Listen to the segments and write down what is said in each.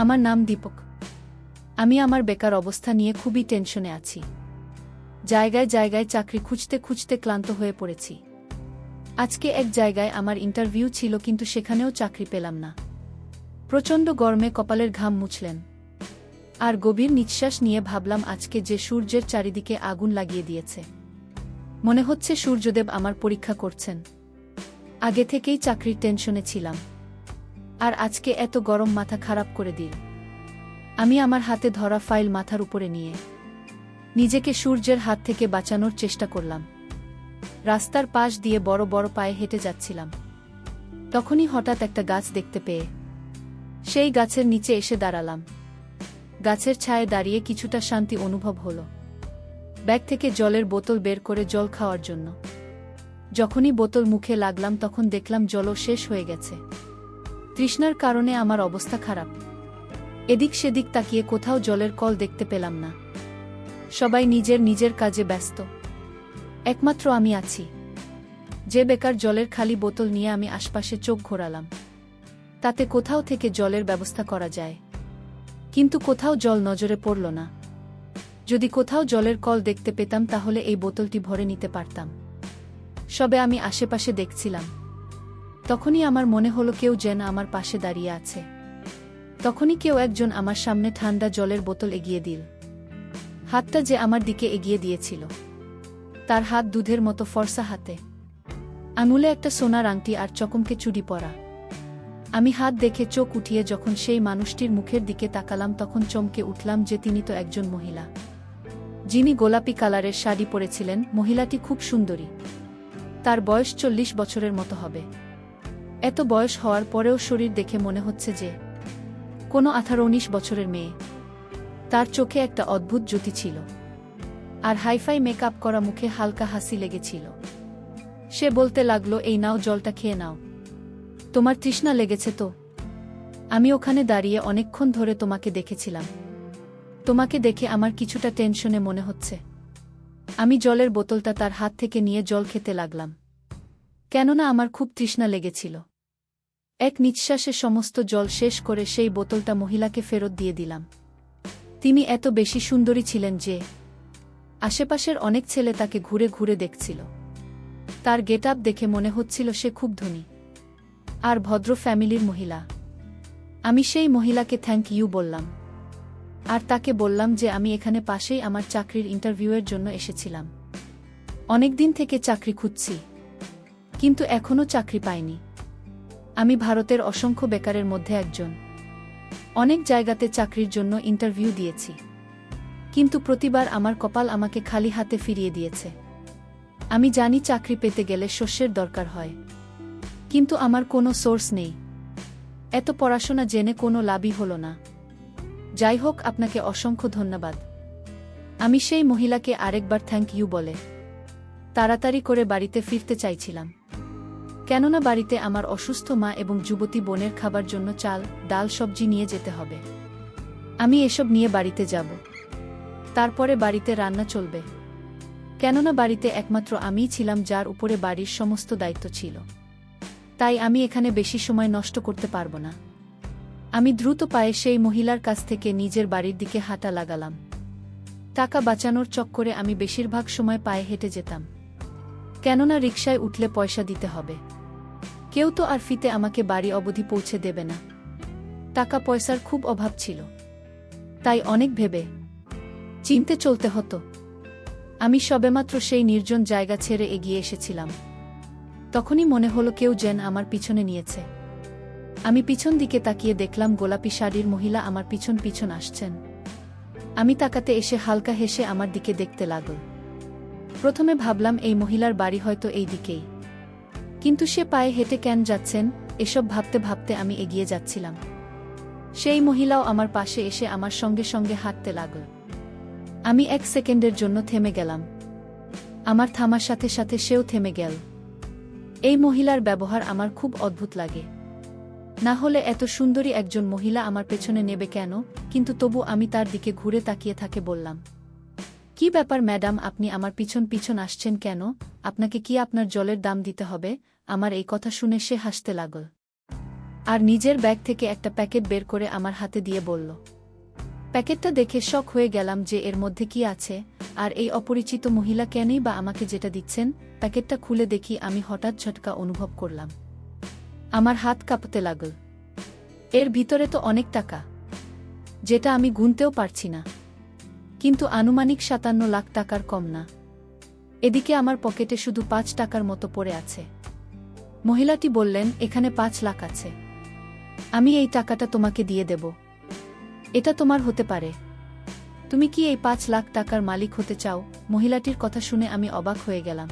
আমার নাম দীপক। আমি আমার বেকার অবস্থা নিয়ে খুবই টেনশনে আছি। জায়গায় জায়গায় চাকরি খুঁজতে খুঁজতে ক্লান্ত হয়ে পড়েছি। আজকে এক জায়গায় আমার ইন্টারভিউ ছিল, কিন্তু সেখানেও চাকরি পেলাম না। প্রচণ্ড গরমে কপালের ঘাম মুছলেন আর গভীর নিঃশ্বাস নিয়ে ভাবলাম, আজকে যে সূর্যের চারিদিকে আগুন লাগিয়ে দিয়েছে, মনে হচ্ছে সূর্যদেব আমার পরীক্ষা করছেন। আগে থেকেই চাকরির টেনশনে ছিলাম, আর আজকে এত গরম মাথা খারাপ করে দিল। আমি আমার হাতে ধরা ফাইল মাথার উপরে নিয়ে নিজেকে সূর্যের হাত থেকে বাঁচানোর চেষ্টা করলাম। রাস্তার পাশ দিয়ে বড় বড় পায়ে হেঁটে যাচ্ছিলাম। তখনই হঠাৎ একটা গাছ দেখতে পেয়ে সেই গাছের নিচে এসে দাঁড়ালাম। গাছের ছায়ে দাঁড়িয়ে কিছুটা শান্তি অনুভব হলো। ব্যাগ থেকে জলের বোতল বের করে জল খাওয়ার জন্য যখনই বোতল মুখে লাগলাম, তখন দেখলাম জলও শেষ হয়ে গেছে। তৃষ্ণার কারণে আমার অবস্থা খারাপ। এদিক সেদিক তাকিয়ে কোথাও জলের কল দেখতে পেলাম না। সবাই নিজের নিজের কাজে ব্যস্ত, একমাত্র আমি আছি। যে বেকার জলের খালি বোতল নিয়ে আমি আশপাশে চোখ ঘোরালাম, তাতে কোথাও থেকে জলের ব্যবস্থা করা যায়, কিন্তু কোথাও জল নজরে পড়ল না। যদি কোথাও জলের কল দেখতে পেতাম, তাহলে এই বোতলটি ভরে নিতে পারতাম। সবে আমি আশেপাশে দেখছিলাম, তখনই আমার মনে হলো কেউ যেন আমার পাশে দাঁড়িয়ে আছে। তখনই কেউ একজন আমার সামনে ঠান্ডা জলের বোতল এগিয়ে দিল। হাতটা যে আমার দিকে এগিয়ে দিয়েছিল, তার হাত দুধের মতো ফর্সা হাতে, আঙুলে একটা সোনার আংটি আর চকমকে চুড়ি পরা। আমি হাত দেখে চোখ উঠিয়ে যখন সেই মানুষটির মুখের দিকে তাকালাম, তখন চমকে উঠলাম যে তিনি তো একজন মহিলা, যিনি গোলাপি কালারের শাড়ি পরেছিলেন। মহিলাটি খুব সুন্দরী। তার বয়স 40 বছরের মতো হবে। এত বয়স হওয়ার পরেও শরীর দেখে মনে হচ্ছে যে কোনো 18-19 বছরের মেয়ে। তার চোখে একটা অদ্ভুত জ্যোতি ছিল, আর হাইফাই মেকআপ করা মুখে হালকা হাসি লেগেছিল। সে বলতে লাগলো, এই নাও, জলটা খেয়ে নাও। তোমার তৃষ্ণা লেগেছে তো? আমি ওখানে দাঁড়িয়ে অনেকক্ষণ ধরে তোমাকে দেখেছিলাম। তোমাকে দেখে আমার কিছুটা টেনশনে মনে হচ্ছে। আমি জলের বোতলটা তার হাত থেকে নিয়ে জল খেতে লাগলাম, কেননা আমার খুব তৃষ্ণা লেগেছিল। এক নিঃশ্বাসে সমস্ত জল শেষ করে সেই বোতলটা মহিলাকে ফেরত দিয়ে দিলাম। তিনি এত বেশি সুন্দরী ছিলেন যে আশেপাশের অনেক ছেলে তাকে ঘুরে ঘুরে দেখছিল। তার গেটআপ দেখে মনে হচ্ছিল সে খুব ধনী আর ভদ্র ফ্যামিলির মহিলা। আমি সেই মহিলাকে থ্যাংক ইউ বললাম, আর তাকে বললাম যে আমি এখানে পাশেই আমার চাকরির ইন্টারভিউয়ের জন্য এসেছিলাম। অনেকদিন থেকে চাকরি খুঁজছি, কিন্তু এখনও চাকরি পাইনি। আমি ভারতের অসংখ্য বেকারের মধ্যে একজন। অনেক জায়গাতে চাকরির জন্য ইন্টারভিউ দিয়েছি, কিন্তু প্রতিবার আমার কপাল আমাকে খালি হাতে ফিরিয়ে দিয়েছে। আমি জানি চাকরি পেতে গেলে শস্যের দরকার হয়, কিন্তু আমার কোনো সোর্স নেই। এত পড়াশোনা জেনে কোনো লাভই হলো না। যাই হোক, আপনাকে অসংখ্য ধন্যবাদ। আমি সেই মহিলাকে আরেকবার থ্যাংক ইউ বলে তাড়াতাড়ি করে বাড়িতে ফিরতে চাইছিলাম, কেননা বাড়িতে আমার অসুস্থ মা এবং যুবতী বোনের খাবার জন্য চাল, ডাল, সবজি নিয়ে যেতে হবে। আমি এসব নিয়ে বাড়িতে যাব, তারপরে বাড়িতে রান্না চলবে, কেননা বাড়িতে একমাত্র আমিই ছিলাম যার উপরে বাড়ির সমস্ত দায়িত্ব ছিল। তাই আমি এখানে বেশি সময় নষ্ট করতে পারব না। আমি দ্রুত পায়ে সেই মহিলার কাছ থেকে নিজের বাড়ির দিকে হাঁটা লাগালাম। টাকা বাঁচানোর চক্করে আমি বেশিরভাগ সময় পায়ে হেঁটে যেতাম, কেননা রিকশায় উঠলে পয়সা দিতে হবে। কেউ তো আর ফিতে আমাকে বাড়ি অবধি পৌঁছে দেবে না। টাকা পয়সার খুব অভাব ছিল, তাই অনেক ভেবে চিন্তে চলতে হতো। আমি সবেমাত্র সেই নির্জন জায়গা ছেড়ে এগিয়ে এসেছিলাম, তখনই মনে হলো কেউ যেন আমার পিছনে নিয়েছে। আমি পিছন দিকে তাকিয়ে দেখলাম গোলাপি শাড়ির মহিলা আমার পিছন পিছন আসছেন। আমি তাকাতে এসে হালকা হেসে আমার দিকে দেখতে লাগল। প্রথমে ভাবলাম এই মহিলার বাড়ি হয়তো এই দিকেই, কিন্তু সে পায়ে হেঁটে কেন যাচ্ছেন, এসব ভাবতে ভাবতে আমি এগিয়ে যাচ্ছিলাম। সেই মহিলাও আমার পাশে এসে আমার সঙ্গে সঙ্গে হাঁটতে লাগল। আমি 1 সেকেন্ডের জন্য থেমে গেলাম। আমার থামার সাথে সাথে সেও থেমে গেল। এই মহিলার ব্যবহার আমার খুব অদ্ভুত লাগে। না হলে এত সুন্দরী একজন মহিলা আমার পেছনে নেবে কেন? কিন্তু তবু আমি তার দিকে ঘুরে তাকিয়ে থাকে বললাম, কি ব্যাপার ম্যাডাম, আপনি আমার পিছন পিছন আসছেন কেন? আপনাকে কি আপনার জলের দাম দিতে হবে? আমার এই কথা শুনে সে হাসতে লাগল। আর নিজের ব্যাগ থেকে একটা প্যাকেট বের করে আমার হাতে দিয়ে বলল। প্যাকেটটা দেখে শক হয়ে গেলাম যে এর মধ্যে কি আছে, আর এই অপরিচিত মহিলা কেনই বা আমাকে যেটা দিচ্ছেন। প্যাকেটটা খুলে দেখি আমি হঠাৎ ঝটকা অনুভব করলাম। আমার হাত কাঁপতে লাগল। এর ভিতরে তো অনেক টাকা, যেটা আমি গুনতেও পারছি না, কিন্তু আনুমানিক ৫৭ লাখ টাকার কম না। এদিকে আমার পকেটে শুধু ৫ টাকার মতো পড়ে আছে। মহিলাটি বললেন, এখানে ৫ লাখ আছে, আমি এই টাকাটা তোমাকে দিয়ে দেব। এটা তোমার হতে পারে। তুমি কি এই ৫ লাখ টাকার মালিক হতে চাও? মহিলাটির কথা শুনে আমি অবাক হয়ে গেলাম।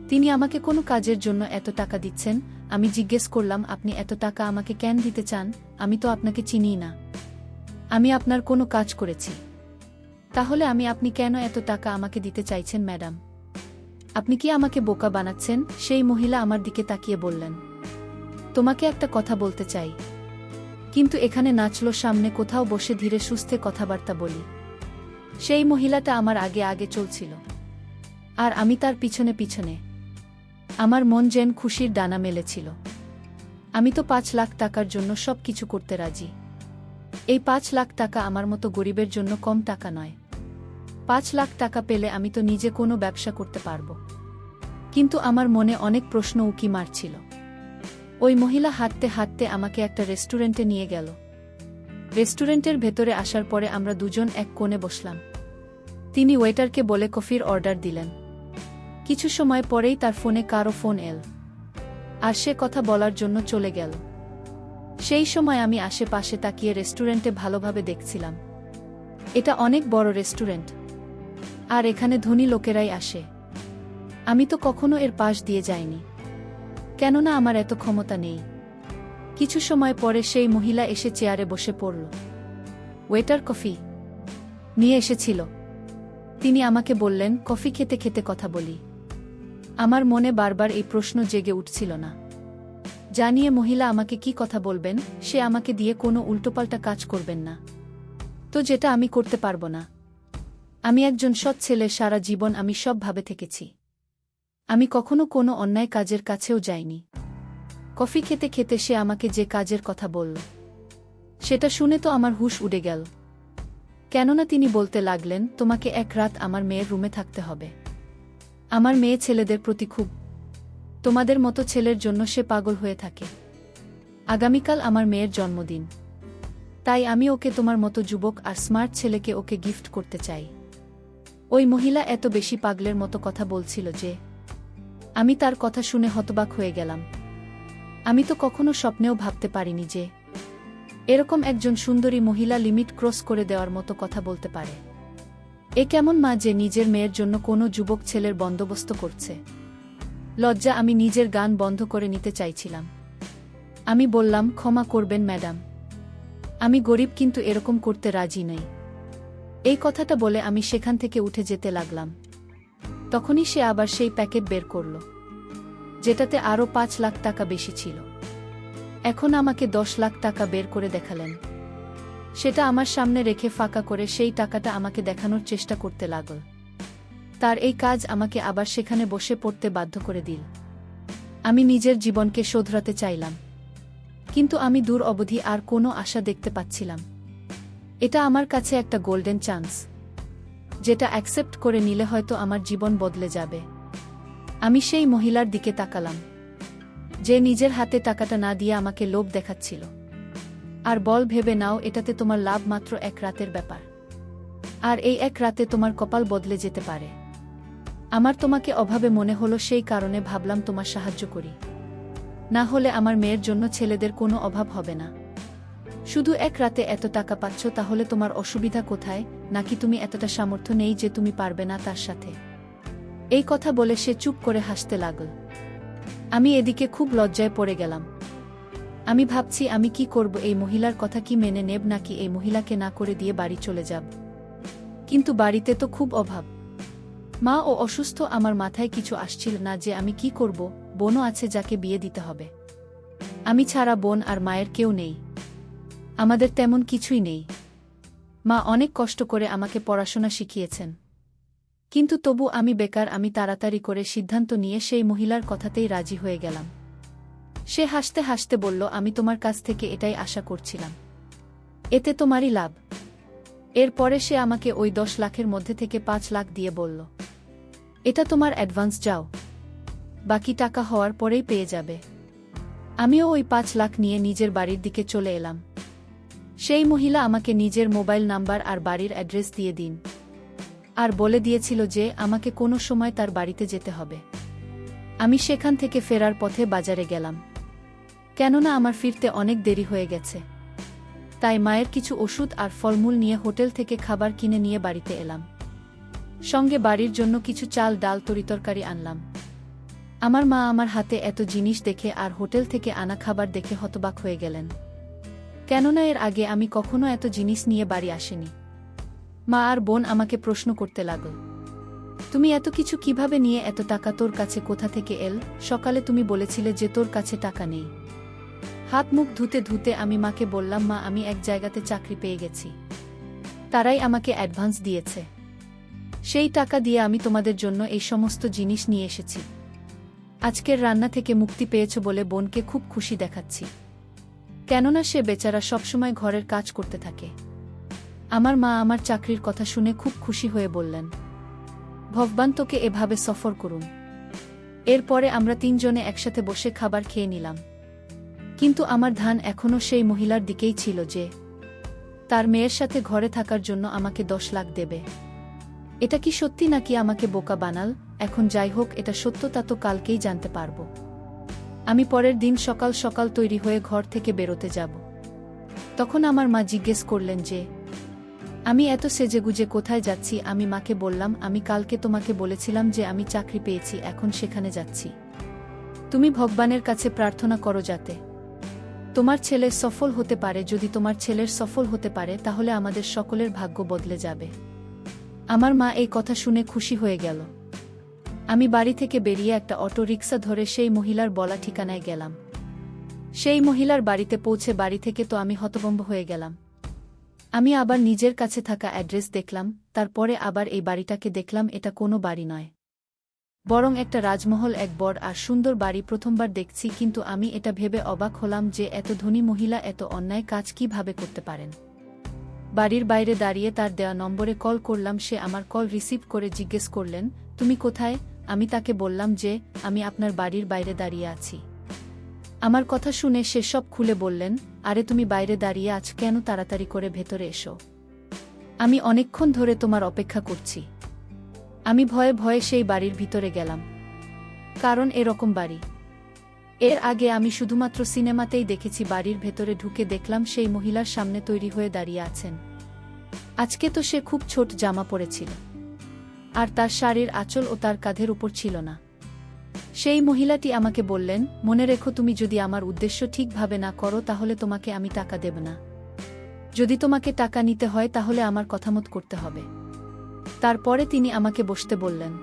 তিনি আমাকে কোনো কাজের জন্য এত টাকা দিচ্ছেন। আমি জিজ্ঞেস করলাম, আপনি এত টাকা আমাকে কেন দিতে চান? আমি তো আপনাকে চিনিই না। আমি আপনার কোনো কাজ করেছি? তাহলে আপনি কেন এত টাকা আমাকে দিতে চাইছেন ম্যাডাম? আপনি কি আমাকে বোকা বানাচ্ছেন? সেই মহিলা আমার দিকে তাকিয়ে বললেন, তোমাকে একটা কথা বলতে চাই, কিন্তু এখানে নাচলো সামনে কোথাও বসে ধীরে সুস্থে কথাবার্তা বলি। সেই মহিলাটা আমার আগে আগে চলছিল, আর আমি তার পিছনে পিছনে। আমার মন যেন খুশির ডানা মেলেছিল। আমি তো ৫ লাখ টাকার জন্য সব কিছু করতে রাজি। এই ৫ লাখ টাকা আমার মতো গরিবের জন্য কম টাকা নয়। ৫ লাখ টাকা পেলে আমি তো নিজে কোনো ব্যবসা করতে পারব। কিন্তু আমার মনে অনেক প্রশ্ন উকি মারছিল। ওই মহিলা হাঁটতে হাঁটতে আমাকে একটা রেস্টুরেন্টে নিয়ে গেল। রেস্টুরেন্টের ভেতরে আসার পরে আমরা দুজন এক কোণে বসলাম। তিনি ওয়েটারকে বলে কফির অর্ডার দিলেন। কিছু সময় পরেই তার ফোনে কারো ফোন এল, আর সে কথা বলার জন্য চলে গেল। সেই সময় আমি আশেপাশে তাকিয়ে রেস্টুরেন্টে ভালোভাবে দেখছিলাম। এটা অনেক বড় রেস্টুরেন্ট, আর এখানে ধনী লোকেরাই আসে। আমি তো কখনো এর পাশ দিয়ে যাইনি, কেননা আমার এত ক্ষমতা নেই। কিছু সময় পরে সেই মহিলা এসে চেয়ারে বসে পড়ল। ওয়েটার কফি নিয়ে এসেছিল। তিনি আমাকে বললেন, কফি খেতে খেতে কথা বলি। আমার মনে বারবার এই প্রশ্ন জেগে উঠছিল না, জানিয়ে মহিলা আমাকে কি কথা বলবেন। সে আমাকে দিয়ে কোনো উল্টোপাল্টা কাজ করবেন না তো, যেটা আমি করতে পারবো না। আমি একজন সৎ ছেলে, সারা জীবন আমি সব ভাবে থেকেছি। আমি কখনো কোনো অন্যায় কাজের কাছেও যাইনি। কফি খেতে খেতে সে আমাকে যে কাজের কথা বলল, সেটা শুনে তো আমার হুঁশ উড়ে গেল। কেননা তিনি বলতে লাগলেন, তোমাকে এক রাত আমার মেয়ের রুমে থাকতে হবে। আমার মেয়ে ছেলেদের প্রতি খুব, তোমাদের মতো ছেলের জন্য সে পাগল হয়ে থাকে। আগামীকাল আমার মেয়ের জন্মদিন, তাই আমি ওকে তোমার মতো যুবক আর স্মার্ট ছেলেকে ওকে গিফট করতে চাই। ওই মহিলা এত বেশি পাগলের মতো কথা বলছিল যে আমি তার কথা শুনে হতবাক হয়ে গেলাম। আমি তো কখনো স্বপ্নেও ভাবতে পারিনি যে এরকম একজন সুন্দরী মহিলা লিমিট ক্রস করে দেওয়ার মতো কথা বলতে পারে। এ কেমন মা যে নিজের মেয়ের জন্য কোনো যুবক ছেলের বন্দোবস্ত করছে। লজ্জা আমি নিজের গান বন্ধ করে নিতে চাইছিলাম। আমি বললাম, ক্ষমা করবেন ম্যাডাম, আমি গরিব, কিন্তু এরকম করতে রাজি নই। এই কথাটা বলে আমি সেখান থেকে উঠে যেতে লাগলাম। তখনই সে আবার সেই প্যাকেট বের করল, যেটাতে আরও ৫ লাখ টাকা বেশি ছিল। এখন আমাকে ১০ লাখ টাকা বের করে দেখালেন। সেটা আমার সামনে রেখে ফাঁকা করে সেই টাকাটা আমাকে দেখানোর চেষ্টা করতে লাগল। তার এই কাজ আমাকে আবার সেখানে বসে পড়তে বাধ্য করে দিল। আমি নিজের জীবনকে শোধরাতে চাইলাম, কিন্তু আমি দূর অবধি আর কোনো আশা দেখতে পাচ্ছিলাম। এটা আমার কাছে একটা গোল্ডেন চান্স, যেটা অ্যাকসেপ্ট করে নিলে হয়তো আমার জীবন বদলে যাবে। আমি সেই মহিলার দিকে তাকালাম, যে নিজের হাতে টাকাটা না দিয়ে আমাকে লোভ দেখাচ্ছিল। আর বল, ভেবে নাও, এটাতে তোমার লাভ মাত্র এক রাতের ব্যাপার, আর এই এক রাতে তোমার কপাল বদলে যেতে পারে। আমার তোমাকে অভাবে মনে হলো, সেই কারণে ভাবলাম তোমার সাহায্য করি। না হলে আমার মেয়ের জন্য ছেলেদের কোনো অভাব হবে না। শুধু এক রাতে এত টাকা পাচ্ছ, তাহলে তোমার অসুবিধা কোথায়? নাকি তুমি এতটা সামর্থ্য নেই যে তুমি পারবে না তার সাথে? এই কথা বলে সে চুপ করে হাসতে লাগল। আমি এদিকে খুব লজ্জায় পড়ে গেলাম। আমি ভাবছি আমি কি করব, এই মহিলার কথা কি মেনে নেব, নাকি এই মহিলাকে না করে দিয়ে বাড়ি চলে যাব। কিন্তু বাড়িতে তো খুব অভাব, মা ও অসুস্থ, আমার মাথায় কিছু আসছিল না যে আমি কি করব। বোনও আছে যাকে বিয়ে দিতে হবে। আমি ছাড়া বোন আর মায়ের কেউ নেই, আমাদের তেমন কিছুই নেই। মা অনেক কষ্ট করে আমাকে পড়াশোনা শিখিয়েছেন, কিন্তু তবু আমি বেকার। আমি তাড়াতাড়ি করে সিদ্ধান্ত নিয়ে সেই মহিলার কথাতেই রাজি হয়ে গেলাম। সে হাসতে হাসতে বলল, আমি তোমার কাছ থেকে এটাই আশা করছিলাম। এতে তোমারই লাভ। এরপরে সে আমাকে ওই 10 লাখের মধ্যে থেকে 5 লাখ দিয়ে বলল, এটা তোমার অ্যাডভান্স, যাও, বাকি টাকা হওয়ার পরেই পেয়ে যাবে। আমিও ওই 5 লাখ নিয়ে নিজের বাড়ির দিকে চলে এলাম। সেই মহিলা আমাকে নিজের মোবাইল নাম্বার আর বাড়ির অ্যাড্রেস দিয়ে দিন, আর বলে দিয়েছিল যে আমাকে কোনো সময় তার বাড়িতে যেতে হবে। আমি সেখান থেকে ফেরার পথে বাজারে গেলাম, কেননা আমার ফিরতে অনেক দেরি হয়ে গেছে। তাই মায়ের কিছু ওষুধ আর ফলমূল নিয়ে হোটেল থেকে খাবার কিনে নিয়ে বাড়িতে এলাম। সঙ্গে বাড়ির জন্য কিছু চাল, ডাল, তরিতরকারি আনলাম। আমার মা আমার হাতে এত জিনিস দেখে আর হোটেল থেকে আনা খাবার দেখে হতবাক হয়ে গেলেন, কেননা এর আগে আমি কখনো এত জিনিস নিয়ে বাড়ি আসিনি। মা আর বোন আমাকে প্রশ্ন করতে লাগল, তুমি এত কিছু কিভাবে নিয়ে, এত টাকা তোর কাছে কোথা থেকে এল? সকালে তুমি বলেছিলে যে তোর কাছে টাকা নেই। হাত মুখ ধুতে ধুতে আমি মাকে বললাম, মা, আমি এক জায়গাতে চাকরি পেয়ে গেছি, তারাই আমাকে অ্যাডভান্স দিয়েছে। সেই টাকা দিয়ে আমি তোমাদের জন্য এই সমস্ত জিনিস নিয়ে এসেছি। আজকের রান্না থেকে মুক্তি পেয়েছ বলে বোনকে খুব খুশি দেখাচ্ছি, কেননা সে বেচারা সবসময় ঘরের কাজ করতে থাকে। আমার মা আমার চাকরির কথা শুনে খুব খুশি হয়ে বললেন, ভগবান তোকে এভাবে সফর করুন। এরপরে আমরা 3 জনে একসাথে বসে খাবার খেয়ে নিলাম। কিন্তু আমার ধ্যান এখনও সেই মহিলার দিকেই ছিল যে তার মেয়ের সাথে ঘরে থাকার জন্য আমাকে 10 লাখ দেবে। এটা কি সত্যি নাকি আমাকে বোকা বানাল? এখন যাই হোক, এটা সত্য তা তো কালকেই জানতে পারব। আমি পরের দিন সকাল সকাল তৈরি হয়ে ঘর থেকে বেরোতে যাব। তখন আমার মা জিজ্ঞেস করলেন যে আমি এত সেজেগুজে কোথায় যাচ্ছি। আমি মাকে বললাম, আমি কালকে তোমাকে বলেছিলাম যে আমি চাকরি পেয়েছি, এখন সেখানে যাচ্ছি। তুমি ভগবানের কাছে প্রার্থনা করো যাতে তোমার ছেলে সফল হতে পারে। যদি তোমার ছেলের সফল হতে পারে তাহলে আমাদের সকলের ভাগ্য বদলে যাবে। আমার মা এই কথা শুনে খুশি হয়ে গেল। আমি বাড়ি থেকে বেরিয়ে একটা অটো রিক্সা ধরে সেই মহিলার বলা ঠিকানায় গেলাম। সেই মহিলার বাড়িতে পৌঁছে বাড়ি থেকে তো আমি হতভম্ব হয়ে গেলাম। আমি আবার নিজের কাছে থাকা অ্যাড্রেস দেখলাম, তারপরে আবার এই বাড়িটাকে দেখলাম। এটা কোনো বাড়ি নয়, বরং একটা রাজমহল, এক বড় আর সুন্দর বাড়ি। প্রথমবার দেখছি, কিন্তু আমি এটা ভেবে অবাক হলাম যে এত ধনী মহিলা এত অন্যায় কাজ কিভাবে করতে পারেন। বাড়ির বাইরে দাঁড়িয়ে তার দেওয়া নম্বরে কল করলাম। সে আমার কল রিসিভ করে জিজ্ঞেস করলেন, তুমি কোথায়? আমি তাকে বললাম যে আমি আপনার বাড়ির বাইরে দাঁড়িয়ে আছি। আমার কথা শুনে সে সব খুলে বললেন, আরে তুমি বাইরে দাঁড়িয়ে আছ কেন? তাড়াতাড়ি করে ভেতরে এসো, আমি অনেকক্ষণ ধরে তোমার অপেক্ষা করছি। আমি ভয়ে ভয়ে সেই বাড়ির ভিতরে গেলাম, কারণ এরকম বাড়ি এর আগে আমি শুধুমাত্র সিনেমাতেই দেখেছি। বাড়ির ভেতরে ঢুকে দেখলাম সেই মহিলার সামনে তৈরি হয়ে দাঁড়িয়ে আছেন। আজকে তো সে খুব ছোট জামা পরেছিল, আর তার শাড়ির আঁচল ও তার কাঁধের উপর ছিল না। সেই মহিলাটি আমাকে বললেন, মনে রেখো, তুমি যদি আমার উদ্দেশ্য ঠিকভাবে না করো তাহলে তোমাকে আমি টাকা দেব না। যদি তোমাকে টাকা নিতে হয় তাহলে আমার কথামত করতে হবে। তারপরে তিনি আমাকে বসতে বললেন,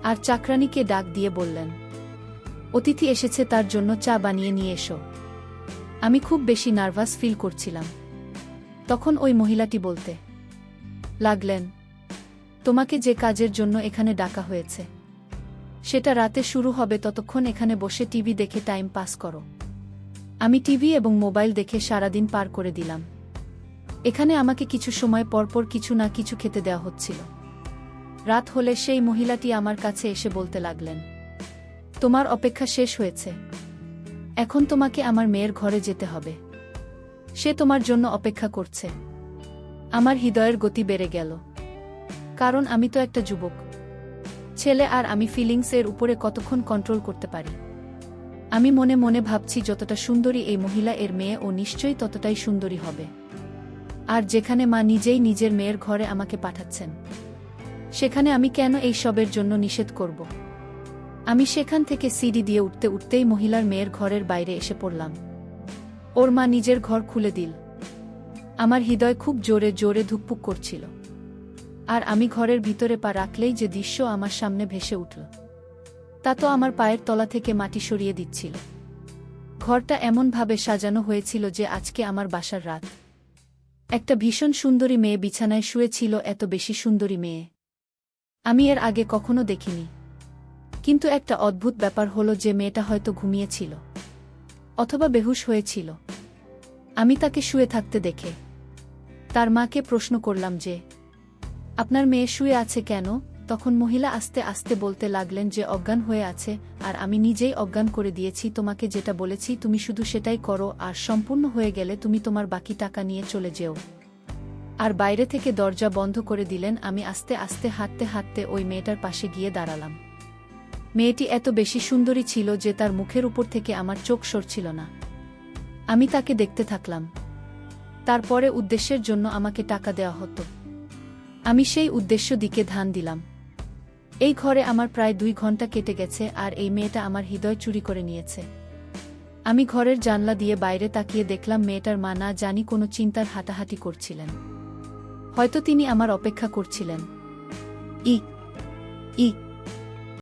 আর চাকরানীকে ডাক দিয়ে বললেন, অতিথি এসেছে, তার জন্য চা বানিয়ে নিয়ে এসো। আমি খুব বেশি নার্ভাস ফিল করছিলাম। তখন ওই মহিলাটি বলতে লাগলেন, তোমাকে যে কাজের জন্য এখানে ডাকা হয়েছে সেটা রাতে শুরু হবে, ততক্ষণ এখানে বসে টিভি দেখে টাইম পাস করো। আমি টিভি এবং মোবাইল দেখে সারাদিন পার করে দিলাম। এখানে আমাকে কিছু সময় পরপর কিছু না কিছু খেতে দেওয়া হচ্ছিল। রাত হলে সেই মহিলাটি আমার কাছে এসে বলতে লাগলেন, তোমার অপেক্ষা শেষ হয়েছে, এখন তোমাকে আমার মেয়ের ঘরে যেতে হবে, সে তোমার জন্য অপেক্ষা করছে। আমার হৃদয়ের গতি বেড়ে গেল, কারণ আমি তো একটা যুবক ছেলে, আর আমি ফিলিংসের উপরে কতক্ষণ কন্ট্রোল করতে পারি। আমি মনে মনে ভাবছি, যতটা সুন্দরী এই মহিলা, এর মেয়ে ও নিশ্চয়ই ততটাই সুন্দরী হবে। আর যেখানে মা নিজেই নিজের মেয়ের ঘরে আমাকে পাঠাচ্ছেন, সেখানে আমি কেন এই সবের জন্য নিষেধ করব? আমি সেখান থেকে সিঁড়ি দিয়ে উঠতে উঠতেই মহিলার মেয়ের ঘরের বাইরে এসে পড়লাম। ওর মা নিজের ঘর খুলে দিল। আমার হৃদয় খুব জোরে জোরে ধুকপুক করছিল, আর আমি ঘরের ভিতরে পা রাখলেই যে দৃশ্য আমার সামনে ভেসে উঠল তা তো আমার পায়ের তলা থেকে মাটি সরিয়ে দিচ্ছিল। ঘরটা এমনভাবে সাজানো হয়েছিল যে আজকে আমার বাসার রাত। একটা ভীষণ সুন্দরী মেয়ে বিছানায় শুয়েছিল, এত বেশি সুন্দরী মেয়ে আমি এর আগে কখনো দেখিনি। কিন্তু একটা অদ্ভুত ব্যাপার হলো যে মেয়েটা হয়তো ঘুমিয়েছিল, অথবা বেহুশ হয়েছিল। আমি তাকে শুয়ে থাকতে দেখে তার মাকে প্রশ্ন করলাম যে, আপনার মেয়ে শুয়ে আছে কেন? তখন মহিলা আস্তে আস্তে বলতে লাগলেন যে অজ্ঞান হয়ে আছে, আর আমি নিজেই অজ্ঞান করে দিয়েছি। তোমাকে যেটা বলেছি তুমি শুধু সেটাই করো, আর সম্পূর্ণ হয়ে গেলে তুমি তোমার বাকি টাকা নিয়ে চলে যেও। আর বাইরে থেকে দরজা বন্ধ করে দিলেন। আমি আস্তে আস্তে হাঁটতে হাঁটতে ওই মেয়েটার পাশে গিয়ে দাঁড়ালাম। মেয়েটি এত বেশি সুন্দরী ছিল যে তার মুখের উপর থেকে আমার চোখ সরছিল না। আমি তাকে দেখতে থাকলাম। তারপরে উদ্দেশ্যের জন্য আমাকে টাকা দেওয়া হতো। আমি সেই উদ্দেশ্য দিকে ধ্যান দিলাম। এই ঘরে আমার প্রায় 2 ঘন্টা কেটে গেছে, আর এই মেয়েটা আমার হৃদয় চুরি করে নিয়েছে। আমি ঘরের জানলা দিয়ে বাইরে তাকিয়ে দেখলাম মেয়েটার মা না জানি কোনো চিন্তার হাঁটাহাঁটি করছিলেন। হয়তো তিনি আমার অপেক্ষা করছিলেন। ই